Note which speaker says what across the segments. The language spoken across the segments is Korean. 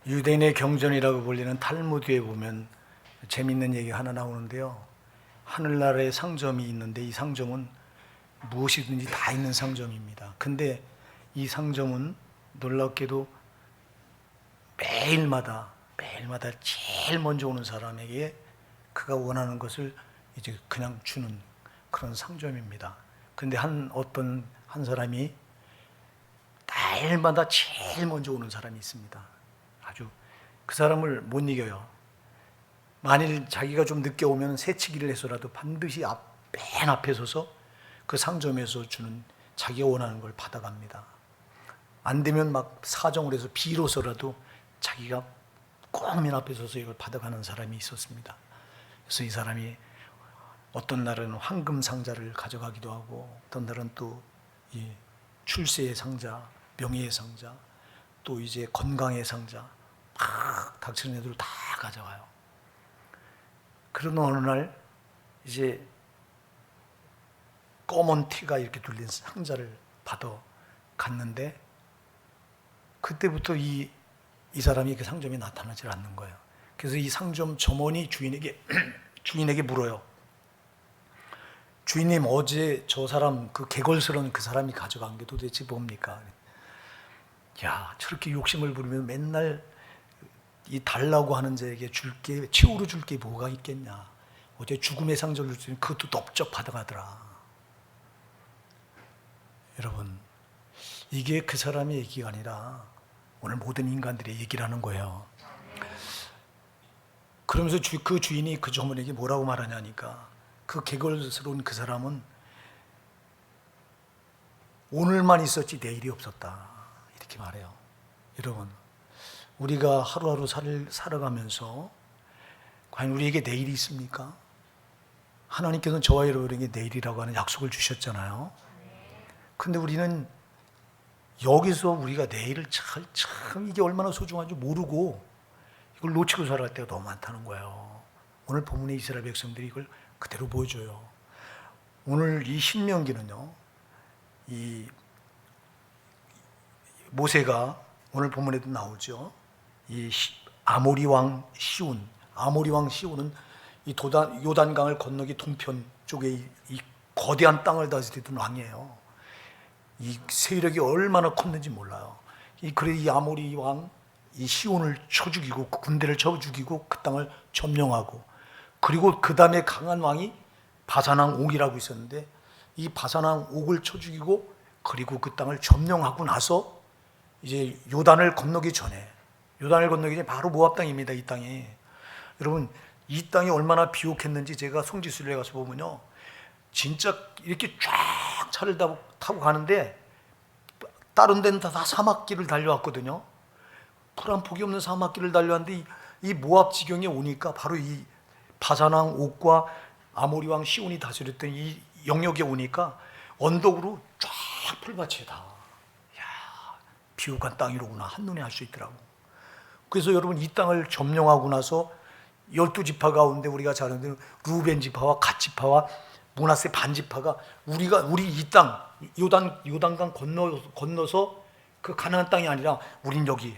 Speaker 1: 유대인의 경전이라고 불리는 탈무드에 보면 재밌는 얘기 하나 나오는데요. 하늘나라에 상점이 있는데 이 상점은 무엇이든지 다 있는 상점입니다. 근데 이 상점은 놀랍게도 매일마다 제일 먼저 오는 사람에게 그가 원하는 것을 이제 그냥 주는 그런 상점입니다. 근데 어떤 사람이 매일마다 제일 먼저 오는 사람이 있습니다. 아주 그 사람을 못 이겨요. 만일 자기가 좀 늦게 오면 새치기를 해서라도 반드시 맨 앞에 서서 그 상점에서 주는 자기가 원하는 걸 받아갑니다. 안 되면 막 사정을 해서 비로소라도 자기가 꼭 맨 앞에 서서 이걸 받아가는 사람이 있었습니다. 그래서 이 사람이 어떤 날은 황금 상자를 가져가기도 하고, 어떤 날은 또 이 출세의 상자, 명예의 상자, 또 이제 건강의 상자, 막 닥치는 애들 다 가져가요. 그런 어느 날 이제 검은 티가 이렇게 둘린 상자를 받아 갔는데, 그때부터 이 사람이 그 상점에 나타나질 않는 거예요. 그래서 이 상점 점원이 주인에게 물어요. 주인님, 어제 저 사람, 그 개걸스러운 그 사람이 가져간 게 도대체 뭡니까? 야, 저렇게 욕심을 부리면 맨날 이 달라고 하는 자에게 줄게, 최후로 줄 게 뭐가 있겠냐. 어제 죽음의 상자를 주니 그것도 넙적 받아가더라. 여러분, 이게 그 사람의 얘기가 아니라 오늘 모든 인간들의 얘기라는 거예요. 그러면서 그 주인이 그 점원에게 뭐라고 말하냐니까, 그 개걸스러운 그 사람은 오늘만 있었지 내일이 없었다, 이렇게 말해요. 여러분, 우리가 하루하루 살아가면서 과연 우리에게 내일이 있습니까? 하나님께서는 저와 여러분에게 내일이라고 하는 약속을 주셨잖아요. 근데 우리는 여기서 우리가 내일을 참 이게 얼마나 소중한지 모르고 이걸 놓치고 살아갈 때가 너무 많다는 거예요. 오늘 본문의 이스라엘 백성들이 이걸 그대로 보여줘요. 오늘 이 신명기는요, 이 모세가 오늘 본문에도 나오죠. 이 아모리 왕 시온은 이 요단강을 건너기 동편 쪽에 이 거대한 땅을 다스리던 왕이에요. 이 세력이 얼마나 컸는지 몰라요. 그래 이 아모리 왕 이 시온을 쳐 죽이고, 그 군대를 쳐 죽이고 그 땅을 점령하고, 그리고 그 다음에 강한 왕이 바산왕 옥이라고 있었는데, 이 바산왕 옥을 쳐 죽이고 그리고 그 땅을 점령하고 나서 이제 요단을 건너기 전에 바로 모압 땅입니다. 이 땅이. 여러분, 이 땅이 얼마나 비옥했는지 제가 성지순례에 가서 보면요, 진짜 이렇게 쫙 차를 타고 가는데 다른 데는 다 사막길을 달려왔거든요. 풀 한 폭이 없는 사막길을 달려왔는데 이 모압 지경에 오니까 바로 이 바산왕 옥과 아모리 왕 시온이 다스렸던 이 영역에 오니까 언덕으로 쫙 풀밭이다. 야, 비옥한 땅이로구나 한눈에 알 수 있더라고. 그래서 여러분, 이 땅을 점령하고 나서 12지파 가운데 우리가 잘 아는 루벤 지파와 갓 지파와 므낫세 반 지파가 우리 이 땅 요단강 건너서 그 가나안 땅이 아니라 우린 여기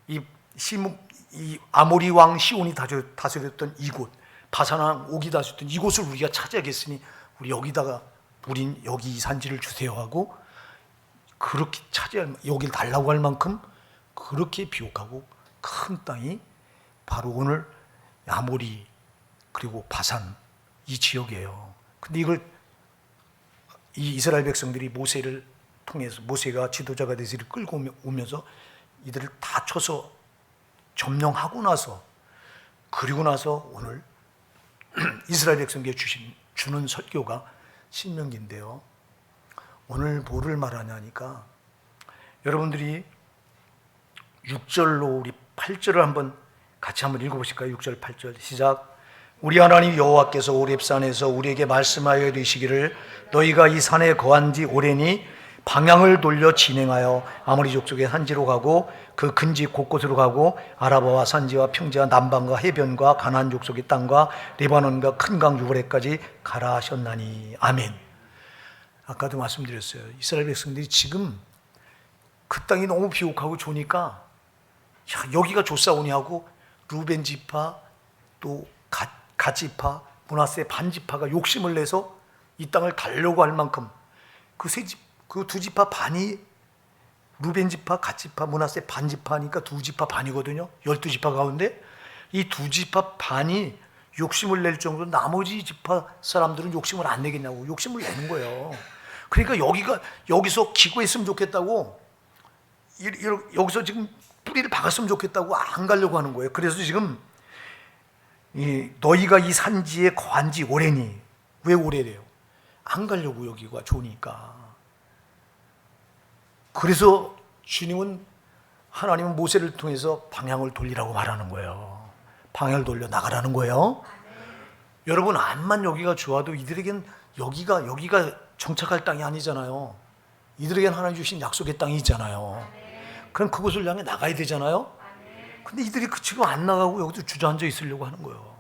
Speaker 1: 이 아모리 왕 시온이 다스렸던 이곳, 바산왕 옥이 다스렸던 이곳을 우리가 차지하겠으니 우린 여기 이 산지를 주세요 하고, 그렇게 여기를 달라고 할 만큼 그렇게 비옥하고 큰 땅이 바로 오늘 아모리 그리고 바산 이 지역이에요. 근데 이걸 이 이스라엘 백성들이 모세를 통해서, 모세가 지도자가 돼서 이를 끌고 오면서 이들을 다 쳐서 점령하고 나서, 그리고 나서 오늘 이스라엘 백성에게 주는 설교가 신명기인데요. 오늘 뭐를 말하냐니까, 여러분들이 6절로 우리 8절을 같이 한번 읽어보실까요? 6절 8절 시작. 우리 하나님 여호와께서 오렙산에서 우리에게 말씀하여 이르시기를, 너희가 이 산에 거한 지 오래니 방향을 돌려 진행하여 아모리 족속의 산지로 가고 그 근지 곳곳으로 가고 아라바와 산지와 평지와 남방과 해변과 가나안 족속의 땅과 레바논과 큰 강 유브레까지 가라 하셨나니. 아멘. 아까도 말씀드렸어요. 이스라엘 백성들이 지금 그 땅이 너무 비옥하고 좋으니까 여기가 조사오니 하고 루벤 지파 또 갓 지파 므낫세 반 지파가 욕심을 내서 이 땅을 달려고 할 만큼 그 두 지파 반이 루벤 지파, 갓 지파, 므낫세 반 지파니까 두 지파 반이거든요. 12지파 가운데 이 두 지파 반이 욕심을 낼 정도로 나머지 지파 사람들은 욕심을 안 내겠냐고 욕심을 내는 거예요. 그러니까 여기서 기고했으면 좋겠다고, 여기서 지금 뿌리를 박았으면 좋겠다고 안 가려고 하는 거예요. 그래서 지금 너희가 이 산지에 거한 지 오래니. 왜 오래래요? 안 가려고, 여기가 좋으니까. 그래서 하나님은 모세를 통해서 방향을 돌리라고 말하는 거예요. 방향을 돌려 나가라는 거예요. 여러분, 암만 여기가 좋아도 이들에겐 여기가 정착할 땅이 아니잖아요. 이들에겐 하나님 주신 약속의 땅이 있잖아요. 그럼 그곳을 향해 나가야 되잖아요. 근데 이들이 지금 안 나가고 여기서 주저앉아 있으려고 하는 거예요.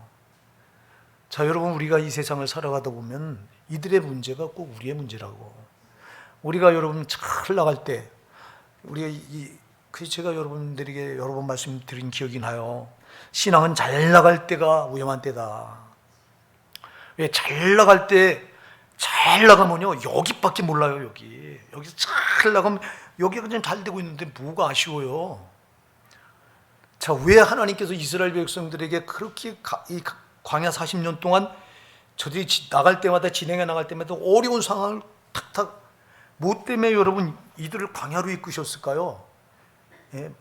Speaker 1: 자, 여러분, 우리가 이 세상을 살아가다 보면 이들의 문제가 꼭 우리의 문제라고. 우리가 여러분 잘 나갈 때, 제가 여러분들에게 여러 번 말씀드린 기억이 나요. 신앙은 잘 나갈 때가 위험한 때다. 왜? 잘 나갈 때, 잘 나가면요, 여기밖에 몰라요. 여기서 잘 나가면 여기가 그냥 잘 되고 있는데 뭐가 아쉬워요. 자, 왜 하나님께서 이스라엘 백성들에게 그렇게 이 광야 40년 동안 저들이 나갈 때마다, 진행해 나갈 때마다 어려운 상황을 탁탁, 뭐 때문에 여러분 이들을 광야로 이끄셨을까요?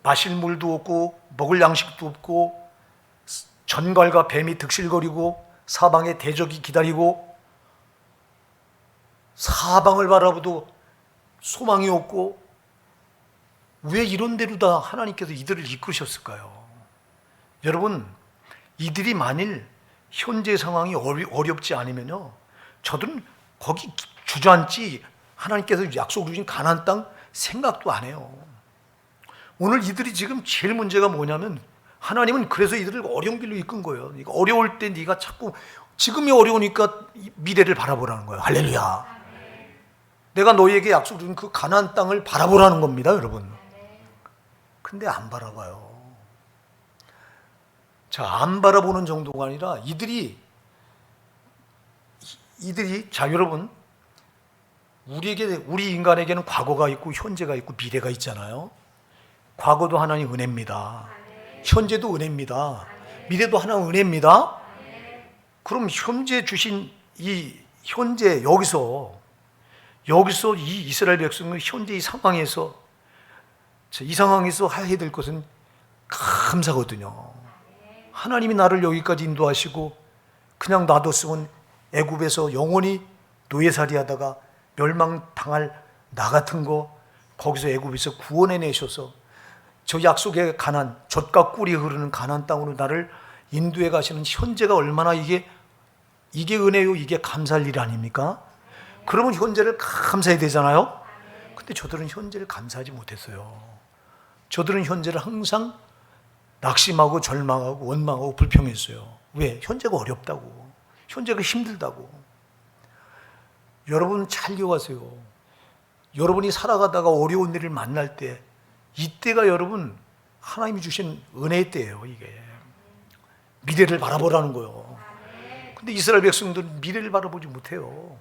Speaker 1: 마실 물도 없고 먹을 양식도 없고 전갈과 뱀이 득실거리고 사방에 대적이 기다리고 사방을 바라보도 소망이 없고, 왜 이런 대로 다 하나님께서 이들을 이끄셨을까요? 여러분, 이들이 만일 현재 상황이 어렵지 않으면요, 저들은 거기 주저앉지 하나님께서 약속을 주신 가나안 땅 생각도 안 해요. 오늘 이들이 지금 제일 문제가 뭐냐면, 하나님은 그래서 이들을 어려운 길로 이끈 거예요. 어려울 때 네가 자꾸, 지금이 어려우니까 미래를 바라보라는 거예요. 할렐루야. 내가 너희에게 약속 준 그 가나안 땅을 바라보라는 겁니다, 여러분. 근데 안 바라봐요. 자, 안 바라보는 정도가 아니라 이들이 자, 여러분, 우리 인간에게는 과거가 있고 현재가 있고 미래가 있잖아요. 과거도 하나님 은혜입니다. 현재도 은혜입니다. 미래도 하나님 은혜입니다. 그럼 현재 주신 이 현재 여기서 이 이스라엘 백성은 현재 이 상황에서 해야 될 것은 감사거든요. 하나님이 나를 여기까지 인도하시고 그냥 놔뒀으면 애굽에서 영원히 노예살이 하다가 멸망당할 나 같은 거 거기서 애굽에서 구원해 내셔서 저 약속의 가나안, 젖과 꿀이 흐르는 가나안 땅으로 나를 인도해 가시는 현재가 얼마나 이게 은혜요, 이게 감사할 일 아닙니까? 그러면 현재를 감사해야 되잖아요. 근데 저들은 현재를 감사하지 못했어요. 저들은 현재를 항상 낙심하고 절망하고 원망하고 불평했어요. 왜? 현재가 어렵다고, 현재가 힘들다고. 여러분 잘 기억하세요. 여러분이 살아가다가 어려운 일을 만날 때, 이때가 여러분 하나님이 주신 은혜의 때예요. 이게 미래를 바라보라는 거예요. 근데 이스라엘 백성들은 미래를 바라보지 못해요.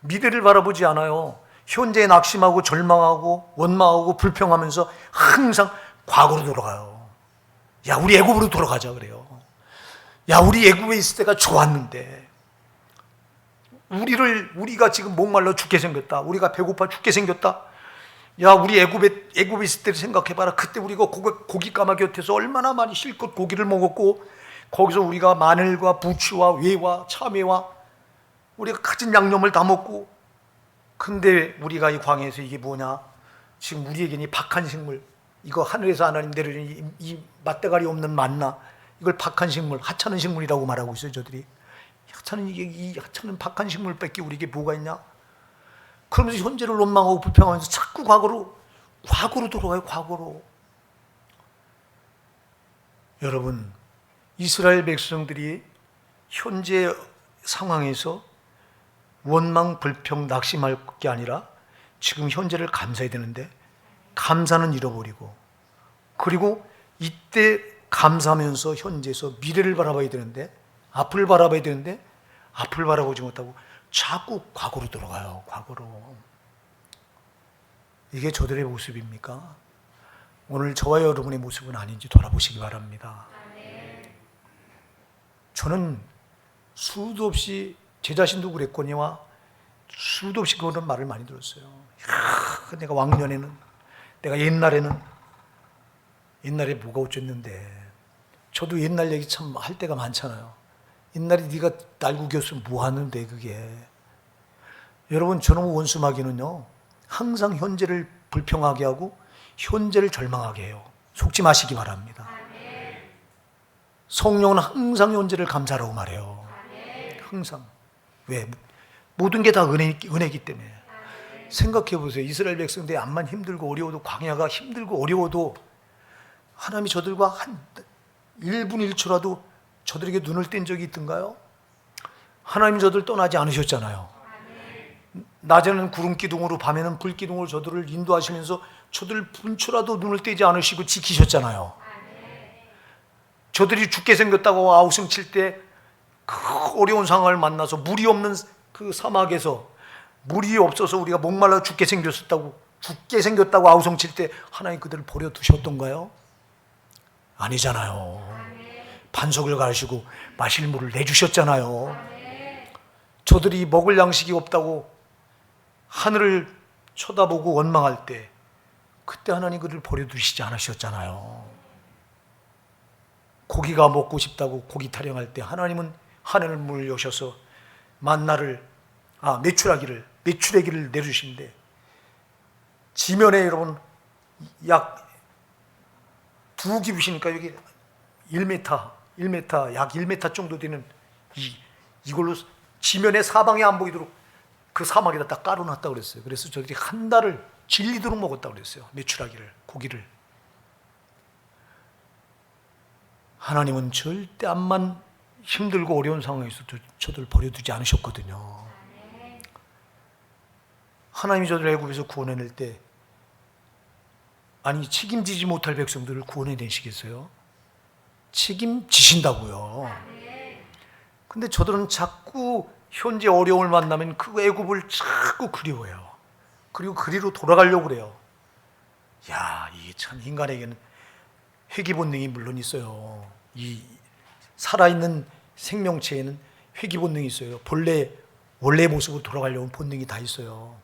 Speaker 1: 미래를 바라보지 않아요. 현재에 낙심하고 절망하고 원망하고 불평하면서 항상 과거로 돌아가요. 야, 우리 애굽으로 돌아가자 그래요. 야, 우리 애굽에 있을 때가 좋았는데, 우리가 지금 목말라 죽게 생겼다. 우리가 배고파 죽게 생겼다. 야, 우리 애굽에 있을 때를 생각해봐라. 그때 우리가 고기 까마귀 곁에서 얼마나 많이 실컷 고기를 먹었고, 거기서 우리가 마늘과 부추와 외와 참외와 우리가 가진 양념을 다 먹고, 근데 우리가 이 광야에서 이게 뭐냐? 지금 우리에게는 이 박한 식물, 이거 하늘에서 하나님 내려준 이 맛대가리 없는 만나, 이걸 박한 식물, 하찮은 식물이라고 말하고 있어요. 저들이 이 하찮은 박한 식물 뺏기 우리에게 뭐가 있냐? 그러면서 현재를 원망하고 불평하면서 자꾸 과거로 돌아가요. 과거로. 여러분, 이스라엘 백성들이 현재 상황에서 원망, 불평, 낙심할 게 아니라 지금 현재를 감사해야 되는데 감사는 잃어버리고, 그리고 이때 감사하면서 현재에서 미래를 바라봐야 되는데, 앞을 바라봐야 되는데 앞을 바라보지 못하고 자꾸 과거로 돌아가요. 과거로. 이게 저들의 모습입니까? 오늘 저와 여러분의 모습은 아닌지 돌아보시기 바랍니다. 저는 수도 없이 제 자신도 그랬거니와 수도 없이 그런 말을 많이 들었어요. 야, 내가 왕년에는, 내가 옛날에 뭐가 어쨌는데. 저도 옛날 얘기 참 할 때가 많잖아요. 옛날에 네가 날 구겼으면 뭐 하는데 그게. 여러분, 저놈의 원수마귀는요, 항상 현재를 불평하게 하고 현재를 절망하게 해요. 속지 마시기 바랍니다. 성령은 항상 현재를 감사라고 말해요. 항상. 왜? 모든 게 다 은혜이기 때문에. 생각해 보세요. 이스라엘 백성들이 암만 힘들고 어려워도, 광야가 힘들고 어려워도 하나님이 저들과 한 1분 1초라도 저들에게 눈을 뗀 적이 있던가요? 하나님이 저들 떠나지 않으셨잖아요. 낮에는 구름 기둥으로, 밤에는 불 기둥으로 저들을 인도하시면서 저들 분초라도 눈을 떼지 않으시고 지키셨잖아요. 저들이 죽게 생겼다고 아우성 칠 때 그 어려운 상황을 만나서 물이 없는 그 사막에서, 물이 없어서 우리가 목말라 죽게 생겼다고 아우성 칠 때 하나님 그들을 버려두셨던가요? 아니잖아요. 반석을 가르시고 마실 물을 내주셨잖아요. 저들이 먹을 양식이 없다고 하늘을 쳐다보고 원망할 때 그때 하나님 그들을 버려두시지 않으셨잖아요. 고기가 먹고 싶다고 고기 타령할 때 하나님은 하늘을 문을 여셔서 메추라기를 내주시는데, 지면에 여러분 약 2기부시니까 여기 1m, 약 1m 정도 되는 이걸로 지면에 사방에 안 보이도록 그 사막에다 딱 깔아놨다고 그랬어요. 그래서 저들이 한 달을 질리도록 먹었다고 그랬어요. 메추라기를, 고기를. 하나님은 절대 암만 힘들고 어려운 상황에서 저들을 버려두지 않으셨거든요. 하나님이 저들을 애굽에서 구원해낼 때, 아니 책임지지 못할 백성들을 구원해내시겠어요? 책임지신다고요. 근데 저들은 자꾸 현재 어려움을 만나면 그 애굽을 자꾸 그리워해요. 그리고 그리로 돌아가려고 그래요. 야, 이게 참 인간에게는 회귀 본능이 물론 있어요. 이 살아있는 생명체에는 회귀 본능이 있어요. 원래 모습으로 돌아가려는 본능이 다 있어요.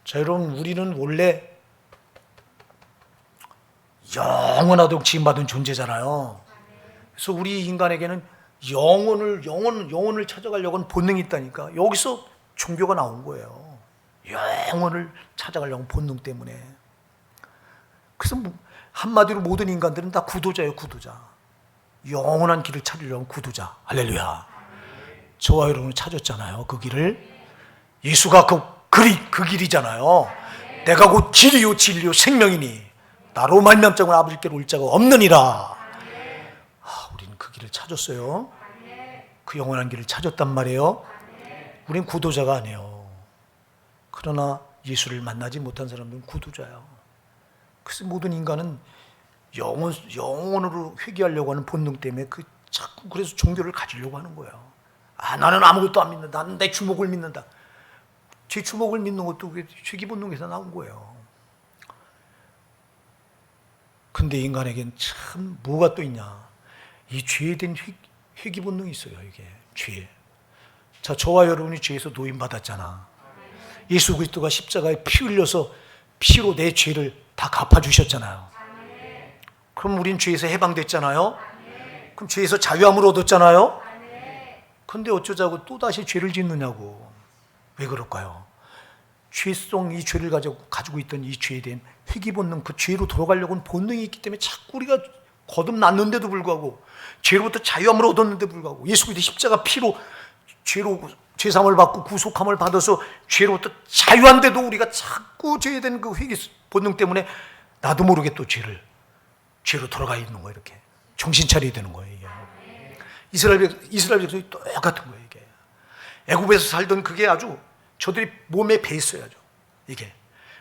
Speaker 1: 자, 여러분, 우리는 원래 영원하도록 지음받은 존재잖아요. 그래서 우리 인간에게는 영혼을 찾아가려고 하는 본능이 있다니까. 여기서 종교가 나온 거예요. 영혼을 찾아가려고 하는 본능 때문에. 그래서 한마디로 모든 인간들은 다 구도자예요. 구도자. 영원한 길을 찾으려고 하는 구도자. 할렐루야. 저와 여러분을 찾았잖아요. 그 길을. 예수가 그 길이잖아요. 내가 곧 길이요 진리요 생명이니 나로 말미암자고 아버지께로 올 자가 없느니라. 우리는 그 길을 찾았어요. 그 영원한 길을 찾았단 말이에요. 우린 구도자가 아니에요. 그러나 예수를 만나지 못한 사람들은 구도자예요. 그래서 모든 인간은 영혼으로 회귀하려고 하는 본능 때문에 자꾸 그래서 종교를 가지려고 하는 거예요. 나는 아무것도 안 믿는다. 나는 내 주먹을 믿는다. 제 주먹을 믿는 것도 회귀 본능에서 나온 거예요. 근데 인간에겐 참 뭐가 또 있냐? 이 죄에 대한 회귀 본능이 있어요. 이게 죄. 자, 저와 여러분이 죄에서 노임 받았잖아. 예수 그리스도가 십자가에 피 흘려서 피로 내 죄를 다 갚아주셨잖아요. 그럼 우린 죄에서 해방됐잖아요. 그럼 죄에서 자유함을 얻었잖아요. 근데 어쩌자고 또다시 죄를 짓느냐고. 왜 그럴까요? 죄성, 이 죄를 가지고 있던 이 죄에 대한 회귀 본능, 그 죄로 돌아가려고 하는 본능이 있기 때문에 자꾸 우리가 거듭났는데도 불구하고, 죄로부터 자유함을 얻었는데도 불구하고, 예수 그리스도 십자가 피로 죄로 죄사함을 받고 구속함을 받아서 죄로부터 자유한데도 우리가 자꾸 죄에 대한 그 회귀 본능 때문에 나도 모르게 또 죄로 돌아가 있는 거예요. 이렇게 정신 차려야 되는 거예요. 이게. 이스라엘 백성이 똑같은 거예요. 이게 애굽에서 살던 그게 아주 저들이 몸에 배 있어요. 아주 이게.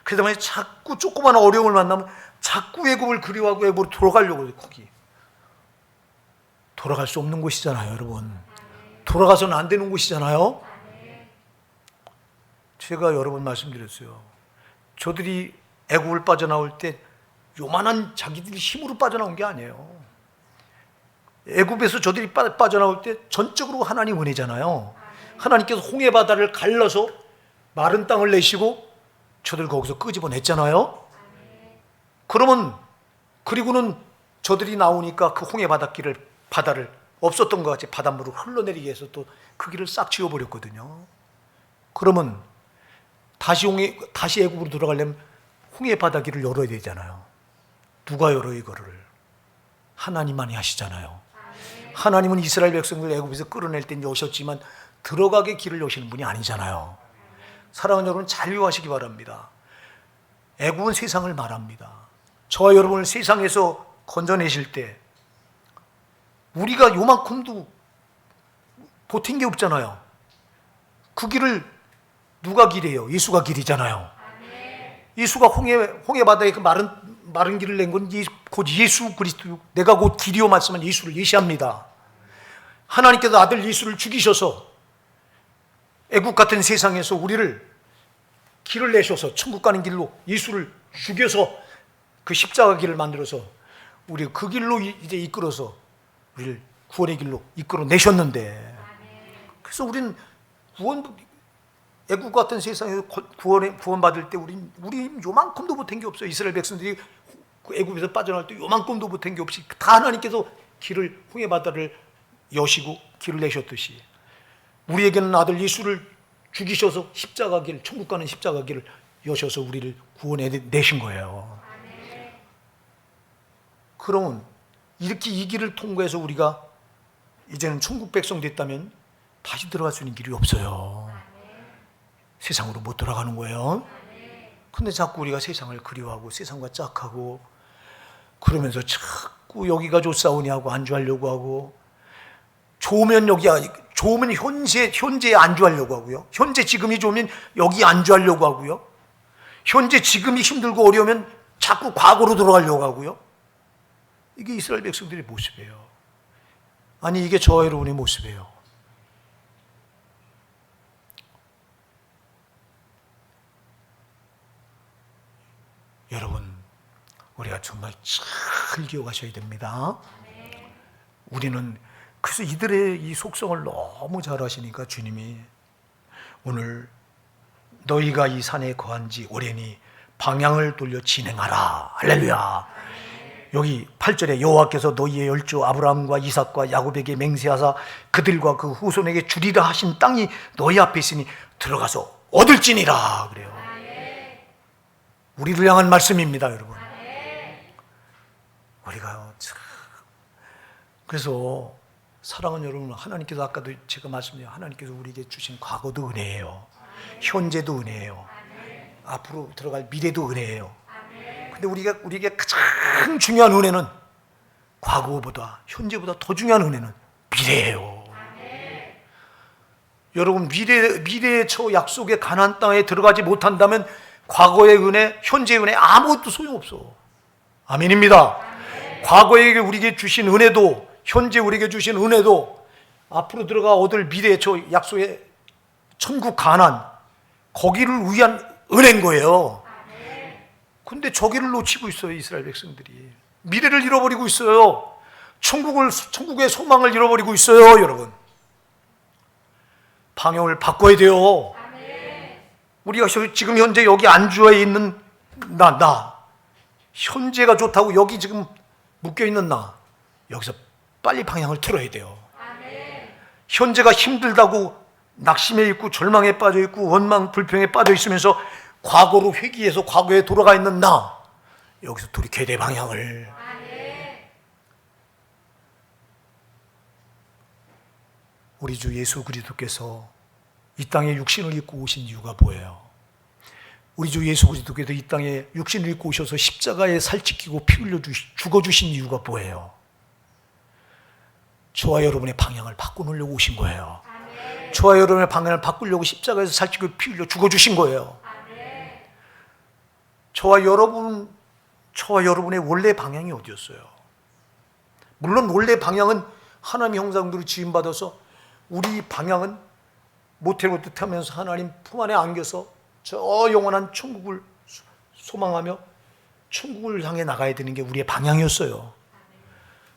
Speaker 1: 그러다 보니 자꾸 조그마한 어려움을 만나면 자꾸 애굽을 그리워하고 애굽으로 돌아가려고 해요. 거기 돌아갈 수 없는 곳이잖아요, 여러분. 돌아가서는 안 되는 곳이잖아요. 제가 여러 번 말씀드렸어요. 저들이 애굽을 빠져나올 때 요만한 자기들이 힘으로 빠져나온 게 아니에요. 애굽에서 저들이 빠져나올 때 전적으로 하나님 은혜잖아요. 하나님께서 홍해 바다를 갈라서 마른 땅을 내시고 저들 거기서 끄집어냈잖아요. 그러면 그리고는 저들이 나오니까 그 홍해 바다를 없었던 것 같이 바닷물을 흘러내리게 해서 또 그 길을 싹 지워버렸거든요. 그러면 다시 애굽으로 돌아가려면 홍해 바다길을 열어야 되잖아요. 누가 열어요, 이거를? 하나님만이 하시잖아요. 하나님은 이스라엘 백성들 애굽에서 끌어낼 때 여셨지만 들어가게 길을 여시는 분이 아니잖아요. 사랑하는 여러분, 잘 유하시기 바랍니다. 애굽은 세상을 말합니다. 저와 여러분을 세상에서 건져내실 때 우리가 요만큼도 보탠 게 없잖아요. 그 길을 누가 길이에요? 예수가 길이잖아요. 예수가 홍해 바다에 그 마른 길을 낸 건 곧 예수 그리스도, 내가 곧 길이요 말씀한 예수를 예시합니다. 하나님께서 아들 예수를 죽이셔서 애국 같은 세상에서 우리를 길을 내셔서 천국 가는 길로 예수를 죽여서 그 십자가 길을 만들어서 우리 그 길로 이제 이끌어서 우리를 구원의 길로 이끌어 내셨는데, 그래서 우리는 애국 같은 세상에서 구원받을 때 우리 요만큼도 못한 게 없어요. 이스라엘 백성들이 애국에서 빠져나올 때 요만큼도 못한 게 없이 다 하나님께서 길을, 홍해 바다를 여시고 길을 내셨듯이 우리에게는 아들 예수를 죽이셔서 십자가 길, 천국 가는 십자가 길을 여셔서 우리를 구원해 내신 거예요. 그러면 이렇게 이 길을 통과해서 우리가 이제는 천국 백성 됐다면 다시 들어갈 수 있는 길이 없어요. 세상으로 못 돌아가는 거예요. 근데 자꾸 우리가 세상을 그리워하고 세상과 짝하고 그러면서 자꾸 여기가 좋사오냐고 안주하려고 하고, 좋으면 현재에 안주하려고 하고요. 현재 지금이 좋으면 여기 안주하려고 하고요. 현재 지금이 힘들고 어려우면 자꾸 과거로 돌아가려고 하고요. 이게 이스라엘 백성들의 모습이에요. 아니, 이게 저와 여러분의 모습이에요. 여러분, 우리가 정말 잘 기억하셔야 됩니다. 우리는 그래서 이들의 이 속성을 너무 잘 아시니까 주님이 오늘 너희가 이 산에 거한 지 오래니 방향을 돌려 진행하라. 할렐루야. 여기 8절에 여호와께서 너희의 열조 아브라함과 이삭과 야곱에게 맹세하사 그들과 그 후손에게 주리라 하신 땅이 너희 앞에 있으니 들어가서 얻을지니라 그래요. 우리를 향한 말씀입니다, 여러분. 우리가 참, 그래서 사랑하는 여러분, 하나님께서 아까도 제가 말씀드린 하나님께서 우리에게 주신 과거도 은혜예요. 현재도 은혜예요. 앞으로 들어갈 미래도 은혜예요. 근데 우리에게 가장 중요한 은혜는 과거보다 현재보다 더 중요한 은혜는 미래예요. 여러분, 미래의 저 약속의 가나안 땅에 들어가지 못한다면 과거의 은혜, 현재의 은혜 아무것도 소용없어. 아멘입니다. 과거에 우리에게 주신 은혜도, 현재 우리에게 주신 은혜도, 앞으로 들어가 얻을 미래의 저 약속의 천국 가나안, 거기를 위한 은혜인 거예요. 근데 저기를 놓치고 있어요, 이스라엘 백성들이. 미래를 잃어버리고 있어요. 천국의 소망을 잃어버리고 있어요, 여러분. 방향을 바꿔야 돼요. 우리가 지금 현재 여기 안주해 있는 나 현재가 좋다고 여기 지금 묶여있는 나, 여기서 빨리 방향을 틀어야 돼요. 현재가 힘들다고 낙심해 있고 절망에 빠져 있고 원망 불평에 빠져 있으면서 과거로 회귀해서 과거에 돌아가 있는 나, 여기서 돌이켜야 돼, 방향을. 우리 주 예수 그리스도께서 이 땅에 육신을 입고 오신 이유가 뭐예요? 우리 주 예수 그리스도께서 이 땅에 육신을 입고 오셔서 십자가에 살찌키고 피 흘려 죽어주신 이유가 뭐예요? 저와 여러분의 방향을 바꾸려고 오신 거예요. 저와 여러분의 방향을 바꾸려고 십자가에서 살찌키고 피 흘려 죽어주신 거예요. 저와 여러분의 원래 방향이 어디였어요? 물론 원래 방향은 하나님의 형상대로 지음받아서 우리 방향은 모태로 뜻하면서 하나님 품 안에 안겨서 저 영원한 천국을 소망하며 천국을 향해 나가야 되는 게 우리의 방향이었어요.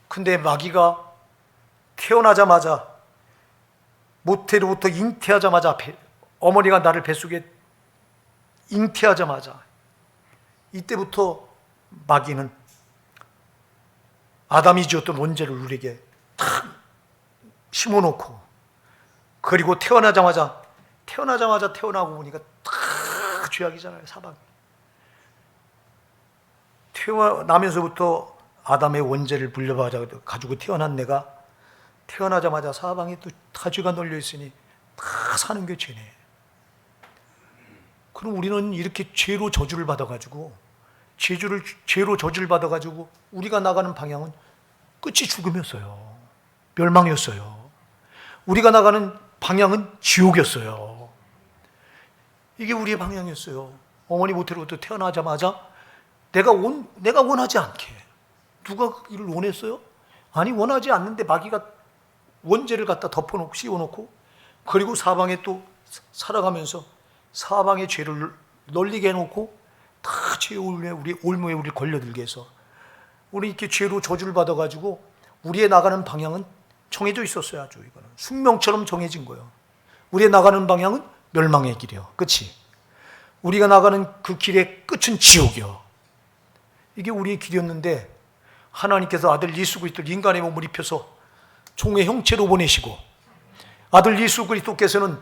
Speaker 1: 근데 마귀가 태어나자마자 모태로부터 잉태하자마자 어머니가 나를 뱃속에 잉태하자마자 이때부터 마귀는 아담이 지었던 원죄를 우리에게 탁 심어놓고, 그리고 태어나자마자 태어나고 보니까 다 죄악이잖아요. 사방 태어나면서부터 아담의 원죄를 물려가지고 태어난 내가 태어나자마자 사방에 또 다 죄가 널려 있으니 다 사는 게 죄네. 그럼 우리는 이렇게 죄로 저주를 받아가지고 우리가 나가는 방향은 끝이 죽음이었어요. 멸망이었어요. 우리가 나가는 방향은 지옥이었어요. 이게 우리의 방향이었어요. 어머니 모태로부터 태어나자마자 내가 원하지 않게, 누가 이를 원했어요? 아니, 원하지 않는데 마귀가 원죄를 갖다 덮어놓고 씌워놓고, 그리고 사방에 또 살아가면서 사방에 죄를 널리게 해놓고 다 죄의 올무에 우리를 걸려들게 해서 우리 이렇게 죄로 저주를 받아가지고 우리의 나가는 방향은 정해져 있었어요. 아주 이거는 숙명처럼 정해진 거예요. 우리의 나가는 방향은 멸망의 길이요. 그렇지? 우리가 나가는 그 길의 끝은 지옥이요. 이게 우리의 길이었는데 하나님께서 아들 예수 그리스도를 인간의 몸을 입혀서 종의 형체로 보내시고, 아들 예수 그리스도께서는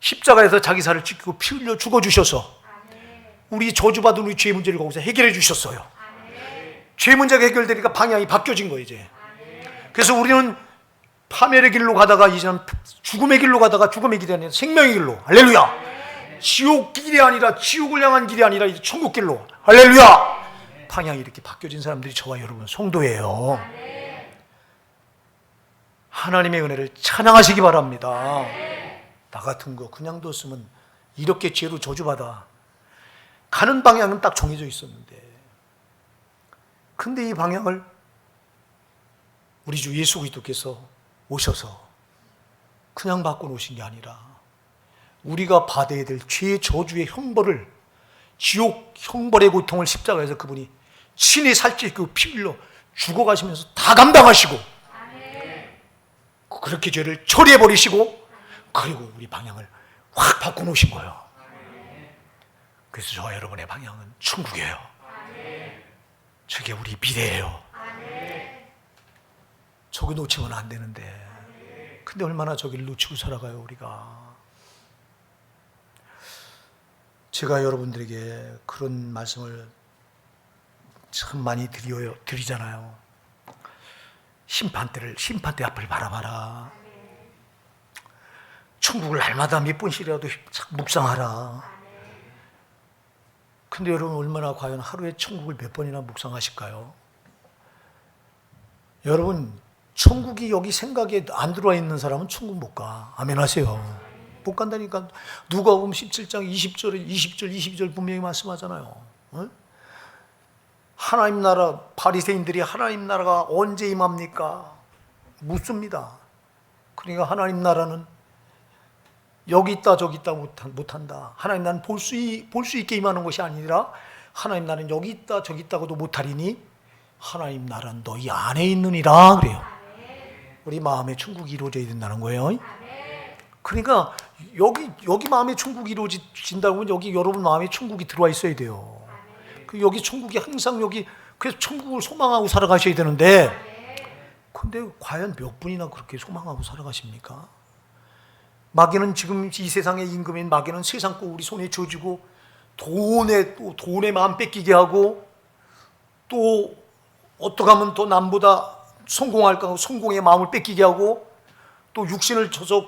Speaker 1: 십자가에서 자기 살을 지키고 피 흘려 죽어주셔서 우리 저주받은 우리 죄 문제를 거기서 해결해 주셨어요. 죄 문제가 해결되니까 방향이 바뀌어진 거예요 이제. 그래서 우리는 파멸의 길로 가다가 이제는 죽음의 길로 가다가 죽음의 길이 아니라 생명의 길로, 할렐루야. 지옥 길이 아니라, 지옥을 향한 길이 아니라 이제 천국 길로, 할렐루야. 방향이 이렇게 바뀌어진 사람들이 저와 여러분 성도예요. 하나님의 은혜를 찬양하시기 바랍니다. 나 같은 거 그냥 뒀으면 이렇게 죄로 저주받아. 가는 방향은 딱 정해져 있었는데, 근데 이 방향을 우리 주 예수 그리스도께서 오셔서 그냥 바꿔놓으신 게 아니라 우리가 받아야 될 죄의 저주의 형벌을, 지옥 형벌의 고통을 십자가에서 그분이 친히 살찌고 피 흘려 죽어가시면서 다 감당하시고, 그렇게 죄를 처리해버리시고, 그리고 우리 방향을 확 바꿔놓으신 거예요. 그래서 저와 여러분의 방향은 천국이에요. 저게 우리 미래예요. 저기 놓치면 안 되는데, 근데 얼마나 저기를 놓치고 살아가요 우리가. 제가 여러분들에게 그런 말씀을 참 많이 드리잖아요. 심판대 앞을 바라봐라. 천국을 날마다 몇 번씩이라도 묵상하라. 근데 여러분 얼마나 과연 하루에 천국을 몇 번이나 묵상하실까요? 여러분, 천국이 여기 생각에 안 들어와 있는 사람은 천국 못 가. 아멘 하세요. 못 간다니까. 누가복음 17장 20절 22절 분명히 말씀하잖아요. 어? 하나님 나라, 바리새인들이 하나님 나라가 언제 임합니까? 묻습니다. 그러니까 하나님 나라는 여기 있다 저기 있다 못한다. 하나님 나라는 볼 수 있게 임하는 것이 아니라 하나님 나라는 여기 있다 저기 있다고도 못하리니 하나님 나라는 너희 안에 있느니라 그래요. 우리 마음에 천국이 이루어져야 된다는 거예요. 그러니까 여기 마음에 천국이 이루어진다고 하면 여기 여러분 마음에 천국이 들어와 있어야 돼요. 여기 천국이 항상 여기, 그래서 천국을 소망하고 살아가셔야 되는데, 근데 과연 몇 분이나 그렇게 소망하고 살아가십니까? 마귀는 지금 이 세상의 임금인 마귀는 세상 거 우리 손에 쥐어주고 돈에 마음 뺏기게 하고, 또 어떻게 하면 더 남보다 성공할까 하고 성공의 마음을 뺏기게 하고, 또 육신을 줘서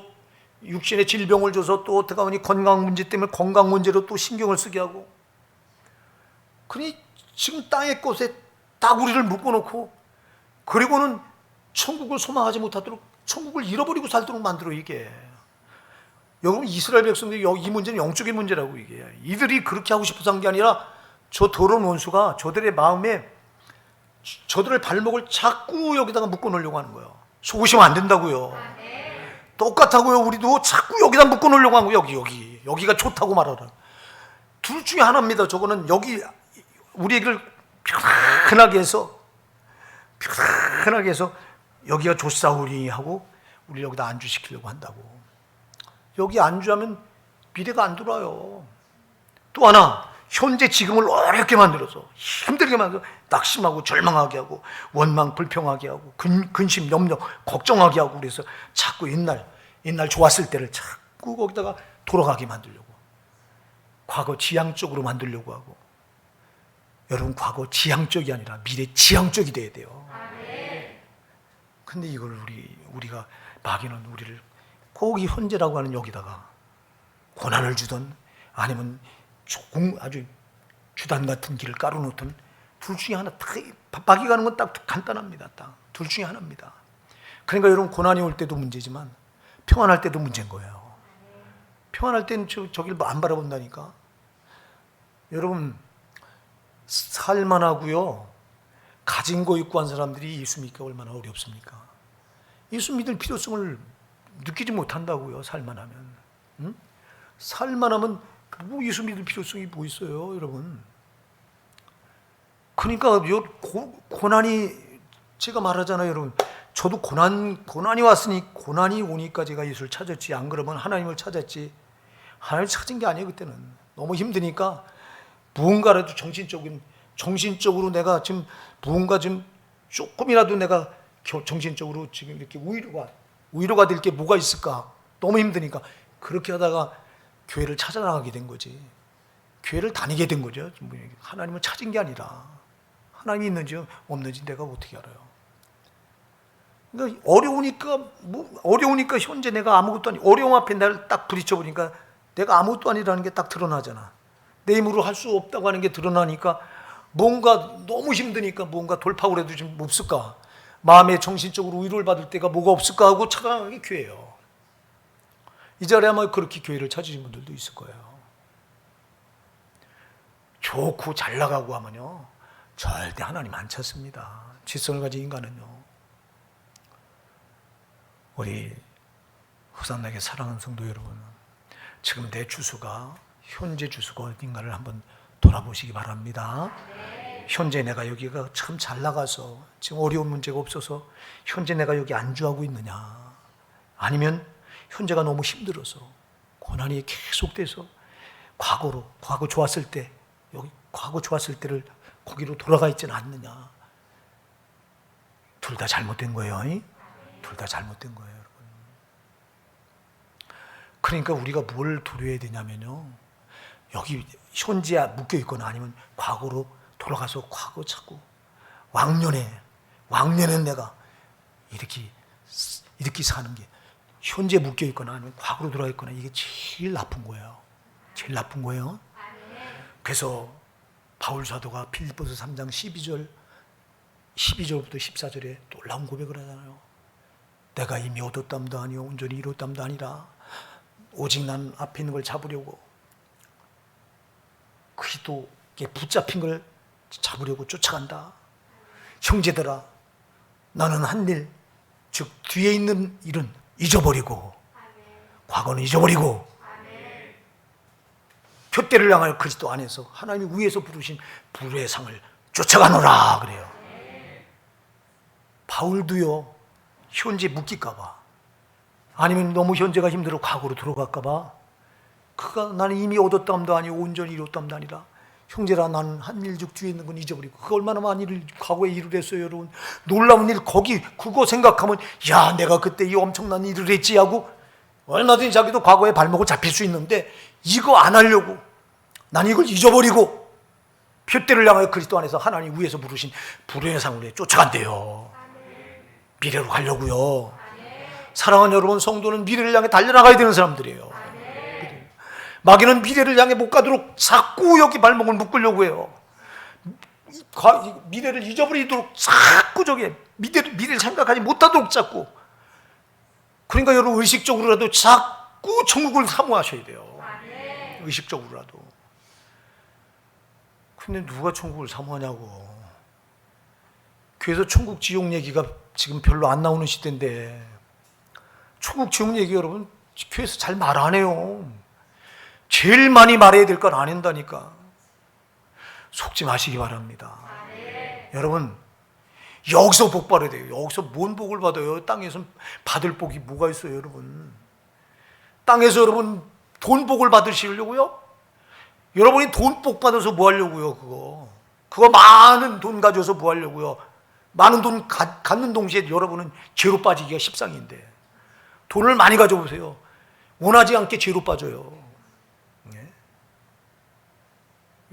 Speaker 1: 육신의 질병을 줘서 또 어떻게 하면 건강 문제 때문에 건강 문제로 또 신경을 쓰게 하고, 그러니 지금 땅의 것에 딱 우리를 묶어놓고, 그리고는 천국을 소망하지 못하도록 천국을 잃어버리고 살도록 만들어. 이게 여러분, 이스라엘 백성들이 이 문제는 영적인 문제라고. 이게 이들이 그렇게 하고 싶어서 한 게 아니라 저 더러운 원수가 저들의 마음에 저들의 발목을 자꾸 여기다가 묶어 놓으려고 하는 거예요. 속으시면 안 된다고요. 똑같다고요. 우리도 자꾸 여기다 묶어 놓으려고 하는 거예요. 여기가 좋다고 말하라. 둘 중에 하나입니다. 저거는 여기 우리를 편하게 해서 여기가 좋사오리 하고 우리 여기다 안주시키려고 한다고. 여기 안주하면 미래가 안 돌아요. 또 하나, 현재 지금을 어렵게 만들어서 힘들게 만들어서 낙심하고 절망하게 하고 원망 불평하게 하고 근심 염려 걱정하게 하고, 그래서 자꾸 옛날 좋았을 때를 자꾸 거기다가 돌아가게 만들려고, 과거 지향적으로 만들려고 하고. 여러분, 과거 지향적이 아니라 미래 지향적이 돼야 돼요. 근데 이걸 우리가 마귀는 우리를 꼭 이 현재라고 하는 여기다가 고난을 주든 아니면 아주 주단 같은 길을 깔아놓든 둘 중에 하나. 마귀가 하는 건 딱 간단합니다. 딱 둘 중에 하나입니다. 그러니까 여러분, 고난이 올 때도 문제지만 평안할 때도 문제인 거예요. 평안할 때는 저길 안 바라본다니까. 여러분, 살만하고요, 가진 거 있고 한 사람들이 예수 믿기가 얼마나 어렵습니까? 예수 믿을 필요성을 느끼지 못한다고요. 살만하면. 응? 살만하면 뭐 예수 믿을 필요성이 뭐 있어요, 여러분? 그러니까 고난이, 제가 말하잖아요, 여러분. 저도 고난이 왔으니, 고난이 오니까 제가 예수를 찾았지. 안 그러면 하나님을 찾았지. 하나님을 찾은 게 아니에요. 그때는 너무 힘드니까 무언가라도 정신적으로 내가 지금 무언가 좀 조금이라도 내가 정신적으로 지금 이렇게 위로가 될 게 뭐가 있을까? 너무 힘드니까 그렇게 하다가 교회를 찾아나가게 된 거지. 교회를 다니게 된 거죠. 하나님을 찾은 게 아니라, 하나님이 있는지 없는지 내가 어떻게 알아요? 그러니까 어려우니까 현재 내가 아무것도 아니, 어려움 앞에 나를 딱 부딪혀 보니까 내가 아무것도 아니라는 게 딱 드러나잖아. 내 힘으로 할 수 없다고 하는 게 드러나니까 뭔가 너무 힘드니까 뭔가 돌파구라도 좀 없을까? 마음에 정신적으로 위로를 받을 때가 뭐가 없을까 하고 찾아가는 게 교회예요. 이 자리에 아마 그렇게 교회를 찾으신 분들도 있을 거예요. 좋고 잘 나가고 하면요, 절대 하나님 안 찾습니다. 지성을 가진 인간은요. 우리 후산나게 사랑하는 성도 여러분, 지금 내 주소가, 현재 주소가 어딘가를 한번 돌아보시기 바랍니다. 현재 내가 여기가 참 잘 나가서 지금 어려운 문제가 없어서 현재 내가 여기 안주하고 있느냐, 아니면 현재가 너무 힘들어서 고난이 계속돼서 과거 좋았을 때, 여기 과거 좋았을 때를 거기로 돌아가 있지는 않느냐. 둘 다 잘못된 거예요. 둘 다 잘못된 거예요, 여러분. 그러니까 우리가 뭘 도려야 되냐면요, 여기 현재에 묶여 있거나 아니면 과거로 돌아가서 과거 찾고, 왕년에 내가 이렇게 사는 게, 현재 묶여 있거나 아니면 과거로 돌아가 있거나, 이게 제일 나쁜 거예요. 제일 나쁜 거예요. 그래서 바울 사도가 빌립보서 3장 12절부터 14절에 놀라운 고백을 하잖아요. 내가 이미 얻었담도 아니요 온전히 이뤘담도 아니라 오직 난 앞에 있는 걸 잡으려고, 그리스도께 붙잡힌 걸 잡으려고 쫓아간다. 형제들아, 나는 한 일, 즉 뒤에 있는 일은 잊어버리고, 과거는 잊어버리고, 표대를 향하여 그리스도 안에서 하나님이 위에서 부르신 불의 상을 쫓아가노라 그래요. 바울도요, 현재 묶일까 봐, 아니면 너무 현재가 힘들어 과거로 들어갈까 봐, 나는 이미 얻었담도 아니고 온전히 이뤘담도 아니라, 형제라 나는 한 일 즉 뒤에 있는 건 잊어버리고. 그거 얼마나 많은 일을 과거에 일을 했어요, 여러분. 놀라운 일, 그거 생각하면 야, 내가 그때 이 엄청난 일을 했지 하고 얼마든지 자기도 과거에 발목을 잡힐 수 있는데, 이거 안 하려고, 난 이걸 잊어버리고 표대를 향하여 그리스도 안에서 하나님 위에서 부르신 불의 상을 쫓아간대요. 미래로 가려고요. 사랑하는 여러분, 성도는 미래를 향해 달려나가야 되는 사람들이에요. 마귀는 미래를 향해 못 가도록 자꾸 여기 발목을 묶으려고 해요. 미래를 잊어버리도록 자꾸 미래를 생각하지 못하도록 자꾸. 그러니까 여러분, 의식적으로라도 자꾸 천국을 사모하셔야 돼요. 의식적으로라도. 근데 누가 천국을 사모하냐고. 그래서 천국 지옥 얘기가 지금 별로 안 나오는 시대인데, 천국 지옥 얘기 여러분 교회에서 잘 말 안 해요. 제일 많이 말해야 될 걸 안 한다니까. 속지 마시기 바랍니다. 여러분, 여기서 복 받아야 돼요. 여기서 뭔 복을 받아요? 땅에서 받을 복이 뭐가 있어요, 여러분? 땅에서 여러분 돈 복을 받으시려고요? 여러분이 돈 복 받아서 뭐 하려고요, 그거 많은 돈 가져서 뭐 하려고요? 많은 돈 갖는 동시에 여러분은 죄로 빠지기가 십상인데, 돈을 많이 가져보세요. 원하지 않게 죄로 빠져요. 네?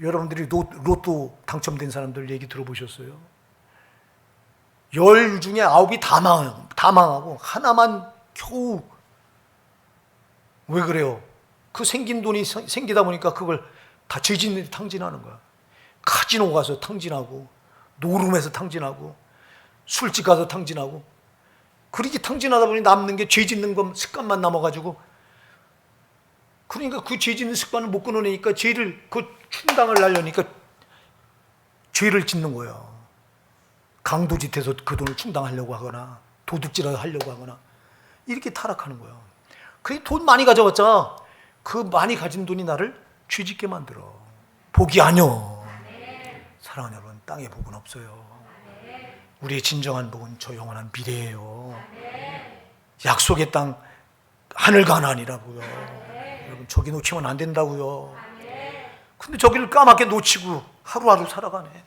Speaker 1: 여러분들이 로또 당첨된 사람들 얘기 들어보셨어요? 10 중에 9이 다 망하고 하나만 겨우. 왜 그래요? 그 생긴 돈이 생기다 보니까 그걸 다 죄 짓는 데 탕진하는 거야. 카지노 가서 탕진하고, 노름에서 탕진하고, 술집 가서 탕진하고. 그렇게 탕진하다 보니 남는 게 죄 짓는 거 습관만 남아가지고, 그러니까 그 죄 짓는 습관을 못 끊어내니까 죄를, 그 충당을 하려니까 죄를 짓는 거예요. 강도짓해서 그 돈을 충당하려고 하거나, 도둑질을 하려고 하거나, 이렇게 타락하는 거예요. 그 돈 많이 가져왔자 그 많이 가진 돈이 나를 죄짓게 만들어. 복이 아니요. 사랑하는 여러분, 땅에 복은 없어요. 우리의 진정한 복은 저 영원한 미래예요. 약속의 땅, 하늘 가나안이라고요. 여러분, 저기 놓치면 안 된다고요. 근데 저기를 까맣게 놓치고 하루하루 살아가네.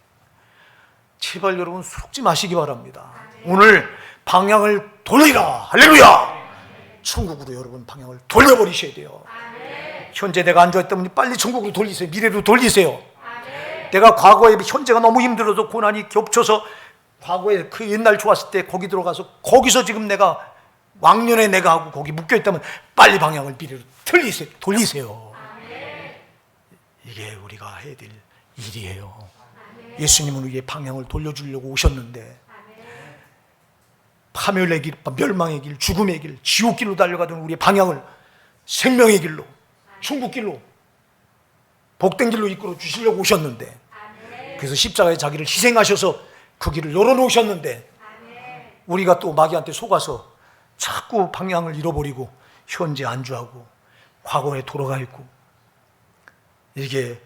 Speaker 1: 제발 여러분 속지 마시기 바랍니다. 오늘 방향을 돌리라. 할렐루야. 천국으로 여러분 방향을 돌려버리셔야 돼요. 현재 내가 앉아있다 보니 빨리 천국으로 돌리세요. 미래로 돌리세요. 내가 과거에 현재가 너무 힘들어서 고난이 겹쳐서 과거에 그 옛날 좋았을 때 거기 들어가서 거기서 지금 내가 왕년에 내가 하고 거기 묶여있다면 빨리 방향을 미래로 돌리세요. 이게 우리가 해야 될 일이에요. 예수님은 우리의 방향을 돌려주려고 오셨는데, 파멸의 길, 멸망의 길, 죽음의 길, 지옥길로 달려가던 우리의 방향을 생명의 길로, 천국길로, 복된 길로 이끌어 주시려고 오셨는데, 그래서 십자가에 자기를 희생하셔서 그 길을 열어놓으셨는데, 우리가 또 마귀한테 속아서 자꾸 방향을 잃어버리고 현재 안주하고 과거에 돌아가 있고, 이게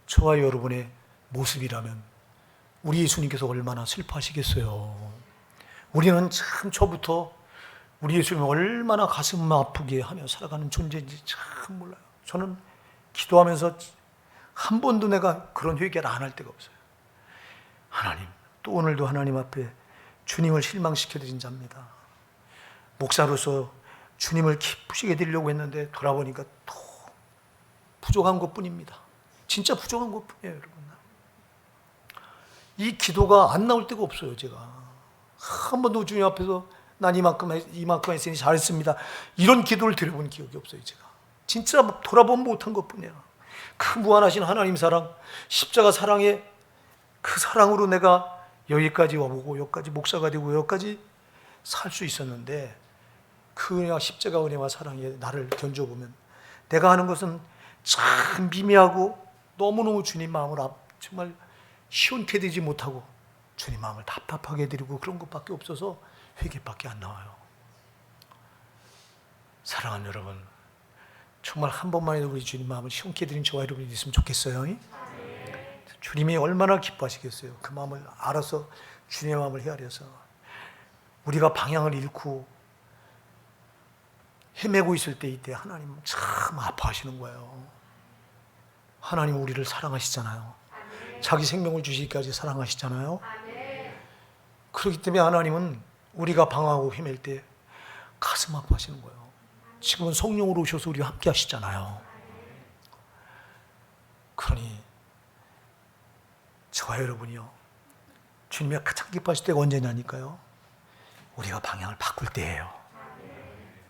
Speaker 1: 저와 여러분의 모습이라면 우리 예수님께서 얼마나 슬퍼하시겠어요. 우리는 참 처부터 우리 예수님이 얼마나 가슴 아프게 하며 살아가는 존재인지 참 몰라요. 저는 기도하면서 한 번도 내가 그런 회개를 안 할 때가 없어요. 하나님, 또 오늘도 하나님 앞에 주님을 실망시켜드린 자입니다. 목사로서 주님을 기쁘시게 드리려고 했는데 돌아보니까 또 부족한 것뿐입니다. 진짜 부족한 것뿐이에요, 여러분. 이 기도가 안 나올 때가 없어요. 제가 한 번도 주님 앞에서 난 이만큼 했으니 잘했습니다, 이런 기도를 드려본 기억이 없어요. 제가 진짜 돌아보면 못한 것뿐이야. 그 무한하신 하나님 사랑, 십자가 사랑에, 그 사랑으로 내가 여기까지 와보고 여기까지 목사가 되고 여기까지 살 수 있었는데, 그 은혜와 십자가 은혜와 사랑에 나를 견뎌보면 내가 하는 것은 참 미미하고 너무너무 주님 마음을 정말 시원케 되지 못하고 주님 마음을 답답하게 해드리고 그런 것밖에 없어서 회개밖에 안 나와요. 사랑하는 여러분, 정말 한 번만이라도 우리 주님 마음을 시원케 해드린 저와 여러분이 있으면 좋겠어요. 주님이 얼마나 기뻐하시겠어요. 그 마음을 알아서 주님의 마음을 헤아려서. 우리가 방향을 잃고 헤매고 있을 때, 이때 하나님은 참 아파하시는 거예요. 하나님 우리를 사랑하시잖아요. 자기 생명을 주시기까지 사랑하시잖아요. 그렇기 때문에 하나님은 우리가 방황하고 헤맬 때 가슴 아파하시는 거예요. 지금은 성령으로 오셔서 우리와 함께 하시잖아요. 그러니 저와 여러분이요, 주님이 가장 기뻐하실 때가 언제냐니까요, 우리가 방향을 바꿀 때예요.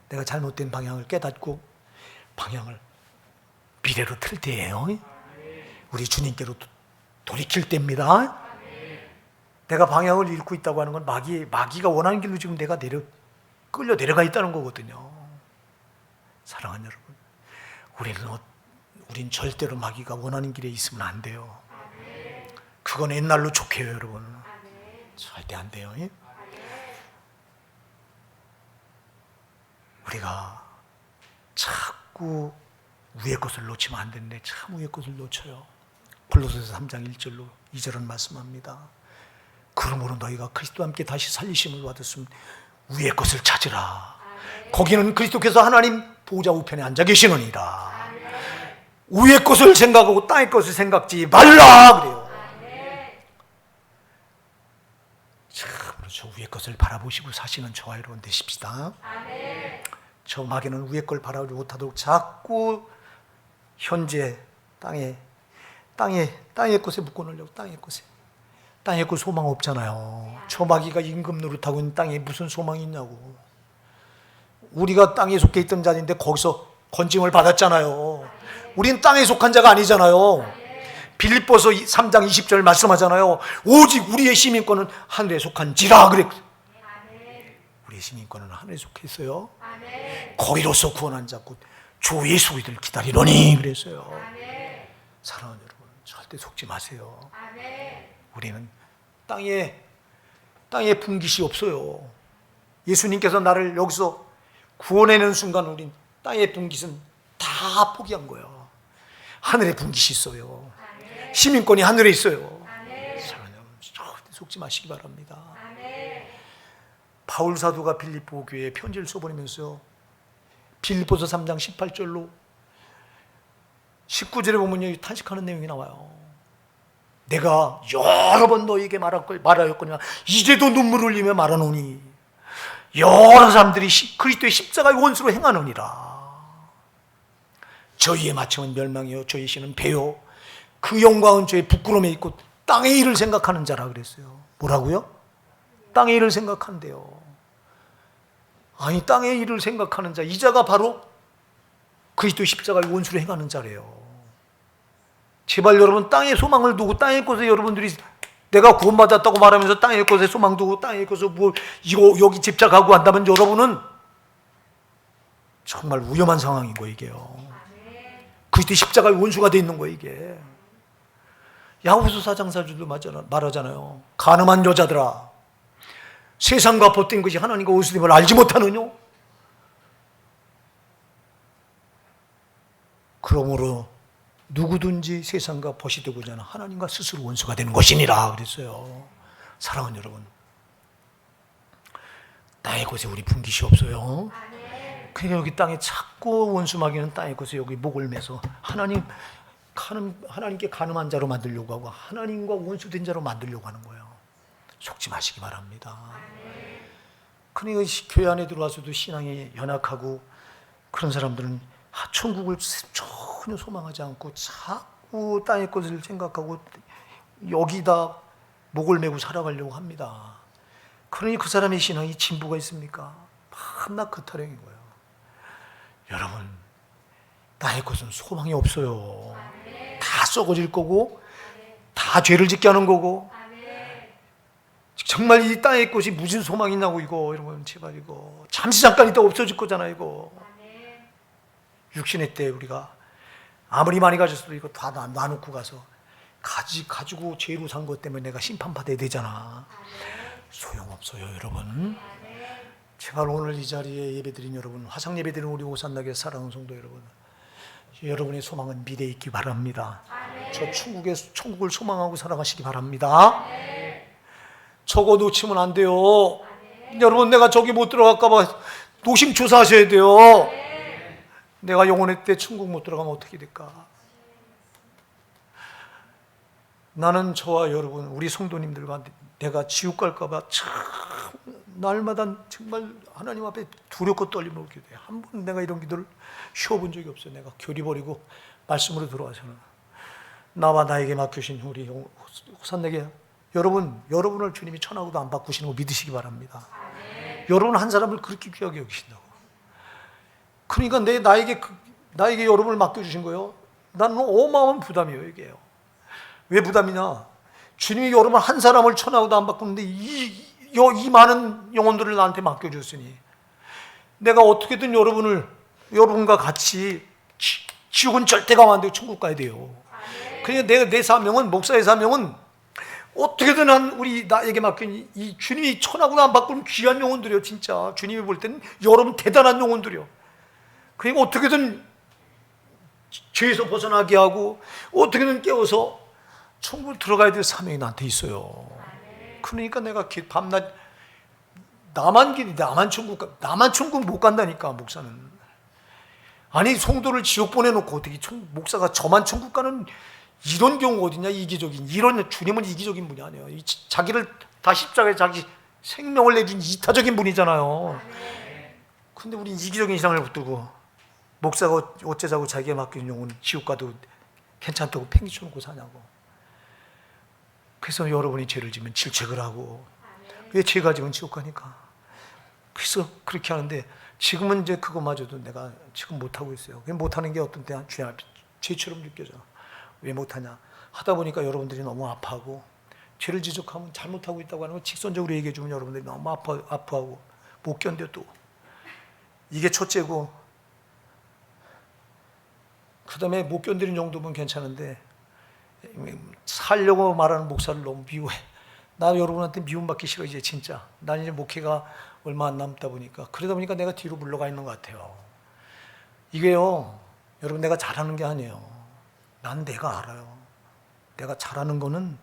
Speaker 1: 내가 잘못된 방향을 깨닫고 방향을 미래로 틀 때예요. 우리 주님께로 돌이킬 때입니다. 내가 방향을 잃고 있다고 하는 건 마귀가 원하는 길로 지금 내가 끌려 내려가 있다는 거거든요. 사랑하는 여러분, 우린 절대로 마귀가 원하는 길에 있으면 안 돼요. 그건 옛날로 좋게요, 여러분. 절대 안 돼요. 우리가 자꾸 위의 것을 놓치면 안 되는데 참 위의 것을 놓쳐요. 골로새서 3장 1절로 2절은 말씀합니다. 그러므로 너희가 그리스도와 함께 다시 살리심을 받았으면 위의 것을 찾으라. 거기는 그리스도께서 하나님 보좌 우편에 앉아 계시느니라. 위의 것을 생각하고 땅의 것을 생각지 말라 그래요. 참 그렇죠. 위의 것을 바라보시고 사시는 저와 여러분 되십시다. 저 마귀는 위의 걸 바라보지 못하도록 자꾸 현재 땅의 것에 묶어놓으려고. 땅의 것 소망 없잖아요. 저 마귀가 임금 노릇하고 있는 땅에 무슨 소망이 있냐고. 우리가 땅에 속해 있던 자인데 거기서 건짐을 받았잖아요. 우린 땅에 속한 자가 아니잖아요. 빌립보서 3장 20절 말씀하잖아요. 오직 우리의 시민권은 하늘에 속한지라 그래. 우리의 시민권은 하늘에 속해 있어요. 거기로서 구원한 자 곧 주 예수 그리스도를 기다리노니 그랬어요. 사랑하는 여러분, 절대 속지 마세요. 우리는 땅에 분깃이 없어요. 예수님께서 나를 여기서 구원해내는 순간 우린 땅의 분깃은 다 포기한 거예요. 하늘에 분깃이 있어요. 시민권이 하늘에 있어요. 사랑하는 여러분, 절대 속지 마시기 바랍니다. 바울 사도가 빌립보 교회에 편지를 써보내면서요, 빌립보서 3장 18절로 19절에 보면 여기 탄식하는 내용이 나와요. 내가 여러 번 너에게 말하였거니와 이제도 눈물 흘리며 말하노니 여러 사람들이 그리스도의 십자가의 원수로 행하느니라. 저희의 마침은 멸망이요 저희 신은 배요 그 영광은 저의 부끄러움에 있고 땅의 일을 생각하는 자라 그랬어요. 뭐라고요? 땅의 일을 생각한대요. 아니, 땅의 일을 생각하는 자, 이 자가 바로 그리스도의 십자가의 원수로 행하는 자래요. 제발 여러분, 땅의 소망을 두고 땅의 것에 여러분들이 내가 구원받았다고 말하면서 땅의 것에 소망 두고 땅의 것에 뭐 이거 여기 집착하고 한다면 여러분은 정말 위험한 상황인 거예요, 이게요. 그리스도의 십자가의 원수가 돼 있는 거예요, 이게. 야고보서 4장 4절도 말하잖아요. 가늠한 여자들아, 세상과 벗된 것이 하나님과 원수됨을 알지 못하느뇨? 그러므로 누구든지 세상과 벗이 되고자 하는 하나님과 스스로 원수가 되는 것이니라 그랬어요. 사랑하는 여러분, 땅의 것에 우리 분깃이 없어요. 그러니까 여기 땅에 자꾸 원수 마귀는 땅의 것에 여기 목을 매서 하나님께 가늠한 자로 만들려고 하고 하나님과 원수된 자로 만들려고 하는 거예요. 속지 마시기 바랍니다. 그러니까 교회 안에 들어와서도 신앙이 연약하고 그런 사람들은 천국을 전혀 소망하지 않고 자꾸 땅의 것을 생각하고 여기다 목을 메고 살아가려고 합니다. 그러니 그 사람의 신앙이 진보가 있습니까? 밤낮 그 타령인 거예요. 여러분, 땅의 것은 소망이 없어요. 다 썩어질 거고 다 죄를 짓게 하는 거고 정말 이 땅의 것이 무슨 소망이 있냐고. 이거 여러분, 제발 이거 잠시 잠깐 있다 없어질 거잖아. 이거 육신의 때 우리가 아무리 많이 가졌어도 이거 다 나누고 가서 가지고 죄로 산 것 때문에 내가 심판받아야 되잖아. 소용없어요, 여러분. 제발 오늘 이 자리에 예배드린 여러분, 화상 예배드린 우리 오산나게 사랑하는 성도 여러분, 여러분의 소망은 미래에 있기 바랍니다. 저 천국을 소망하고 살아가시기 바랍니다. 저거 놓치면 안 돼요. 여러분, 내가 저기 못 들어갈까 봐 노심초사하셔야 돼요. 내가 영혼의 때 천국 못 들어가면 어떻게 될까? 나는 저와 여러분, 우리 성도님들과 내가 지옥 갈까 봐 참 날마다 정말 하나님 앞에 두렵고 떨림을 얻게 돼. 한 번 내가 이런 기도를 쉬어본 적이 없어요. 내가 교리 버리고 말씀으로 들어와서는. 나와 나에게 맡기신 우리 호산에게 여러분을 주님이 천하고도 안 바꾸시는 거 믿으시기 바랍니다. 여러분 한 사람을 그렇게 귀하게 여기신다고. 그러니까 나에게 여러분을 맡겨주신 거예요. 나는 어마어마한 부담이에요, 이게요. 왜 부담이냐? 주님이 여러분 한 사람을 천하고도 안 바꾸는데 이 많은 영혼들을 나한테 맡겨줬으니 내가 어떻게든 여러분과 같이 지옥은 절대 가면 안 되고 천국 가야 돼요. 그러니까 내 사명은, 목사의 사명은 어떻게든 나에게 맡긴 이 주님이 천하고 안 바꾸는 귀한 영혼들이요. 진짜 주님이 볼 때는 여러분 대단한 영혼들이요. 그리고 어떻게든 죄에서 벗어나게 하고 어떻게든 깨워서 천국을 들어가야 될 사명이 나한테 있어요. 그러니까 내가 밤낮 나만 천국 못 간다니까. 목사는 아니 성도를 지옥 보내놓고 어떻게 목사가 저만 천국 가는 이런 경우 어딨냐. 이기적인 이런 주님은 이기적인 분이 아니에요. 자기를 다 십자가에 자기 생명을 내준 이타적인 분이잖아요. 근데 우리 이기적인 신앙을 붙들고 목사가 어째자고 자기가 맡긴 영혼은 지옥 가도 괜찮다고 팽개쳐놓고 사냐고. 그래서 여러분이 죄를 지면 질책을 하고 왜 죄가 지면 지옥 가니까. 그래서 그렇게 하는데 지금은 이제 그거마저도 내가 지금 못하고 있어요. 못하는 게 어떤 때 죄처럼 느껴져. 왜 못하냐 하다 보니까 여러분들이 너무 아파하고 죄를 지적하면 잘못하고 있다고 하는 걸 직선적으로 얘기해 주면 여러분들이 너무 아파하고 못 견뎌. 또 이게 첫째고, 그 다음에 못 견디는 정도면 괜찮은데 살려고 말하는 목사를 너무 미워해. 나 여러분한테 미움받기 싫어 이제 진짜. 난 이제 목회가 얼마 안 남다 보니까 그러다 보니까 내가 뒤로 물러가 있는 것 같아요. 이게요 여러분 내가 잘하는 게 아니에요. 난 내가 알아요. 내가 잘하는 거는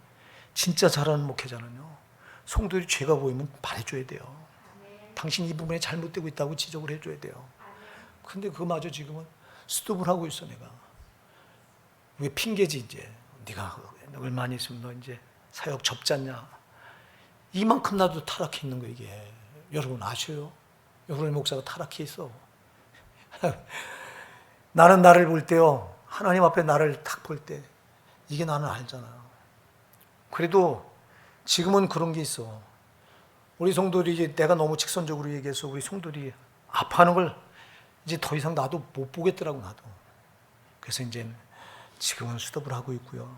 Speaker 1: 진짜 잘하는 목회자는요 성도들이 죄가 보이면 말해줘야 돼요. 당신 이 부분에 잘못되고 있다고 지적을 해줘야 돼요. 근데 그거마저 지금은 스톱을 하고 있어. 내가 왜 핑계지. 이제 네가 얼마나 있으면 너 이제 사역 접잖냐. 이만큼 나도 타락해 있는 거. 이게 여러분 아셔요? 여러분의 목사가 타락해 있어. 나는 나를 볼 때요 하나님 앞에 나를 딱 볼 때 이게 나는 알잖아요. 그래도 지금은 그런 게 있어. 우리 성도들이 이제 내가 너무 직선적으로 얘기해서 우리 성도들이 아파하는 걸 이제 더 이상 나도 못 보겠더라고. 나도. 그래서 이제 지금은 스톱을 하고 있고요.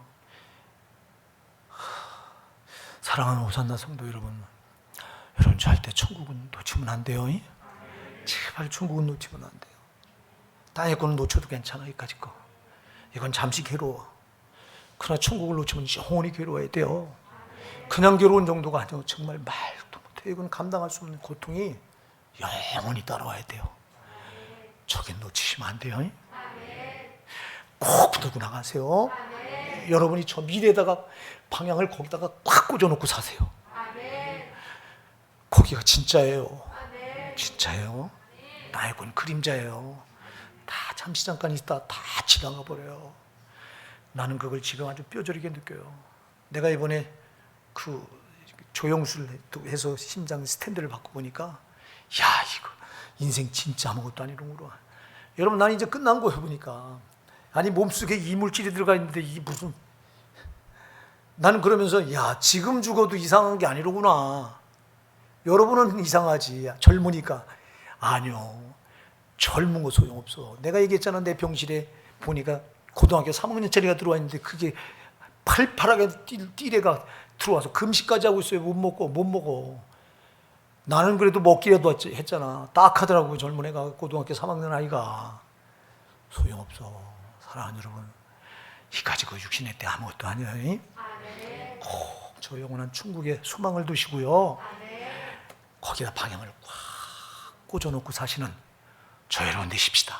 Speaker 1: 사랑하는 오산나 성도 여러분, 여러분 절대 천국은 놓치면 안 돼요. 제발 천국은 놓치면 안 돼요. 땅의 거는 놓쳐도 괜찮아. 여기까지 거 이건 잠시 괴로워. 그러나 천국을 놓치면 영원히 괴로워야 돼요. 그냥 괴로운 정도가 아니고 정말 말도 못해. 이건 감당할 수 없는 고통이 영원히 따라와야 돼요. 저긴 놓치시면 안 돼요. 꼭 붙들고 나가세요. 여러분이 저 미래에다가 방향을 거기다가 꽉 꽂아놓고 사세요. 거기가 진짜예요. 진짜예요. 나의 건 그림자예요. 다 잠시 잠깐 있다 다 지나가 버려요. 나는 그걸 지금 아주 뼈저리게 느껴요. 내가 이번에 그 조영술 해서 심장 스탠드를 받고 보니까 야 이거 인생 진짜 아무것도 아니로구나. 여러분 난 이제 끝난 거예요. 보니까 아니 몸속에 이물질이 들어가 있는데 이게 무슨. 나는 그러면서 야 지금 죽어도 이상한 게 아니로구나. 여러분은 이상하지 젊으니까. 아니요 젊은 거 소용없어. 내가 얘기했잖아. 내 병실에 보니까 고등학교 3학년짜리가 들어와 있는데 그게 팔팔하게 띠래가 들어와서 금식까지 하고 있어요. 못 먹어. 나는 그래도 먹기라도 했잖아. 딱 하더라고요. 젊은 애가 고등학교 3학년 아이가. 소용없어. 사랑하는 여러분, 이 가지고 육신의 때 아무것도 아니에요. 꼭 저 영원한 천국에 소망을 두시고요. 거기다 방향을 꽉 꽂아놓고 사시는 저 여러분 되십시다.